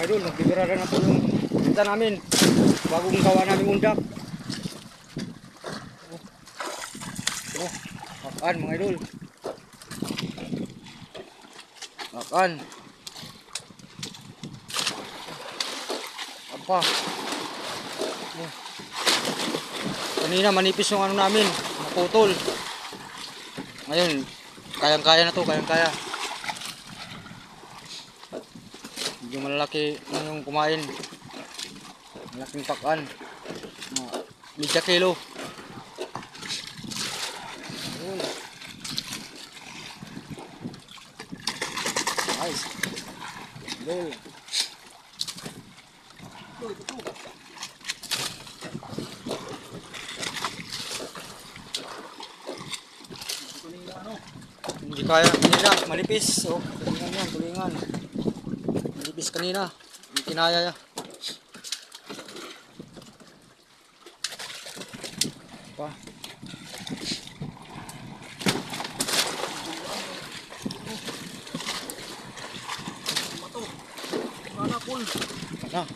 mga idol, nagbibirada na po yung kita namin. Bagong gawa namin undak. Makan mga idol. Makan. Apa? Kanina manipis yung ano namin, naputol. Ngayon, kayang-kaya na to, kayang-kaya. Medyo malalaki na yung kumain. Malaking pakan. 10 kilo. Nice. Dol. Hindi kaya kanina, malipis. Oh, tulingan yan, tulingan. Malipis kanina. Hindi kinaya ya. Pa. Mana pun. Nah.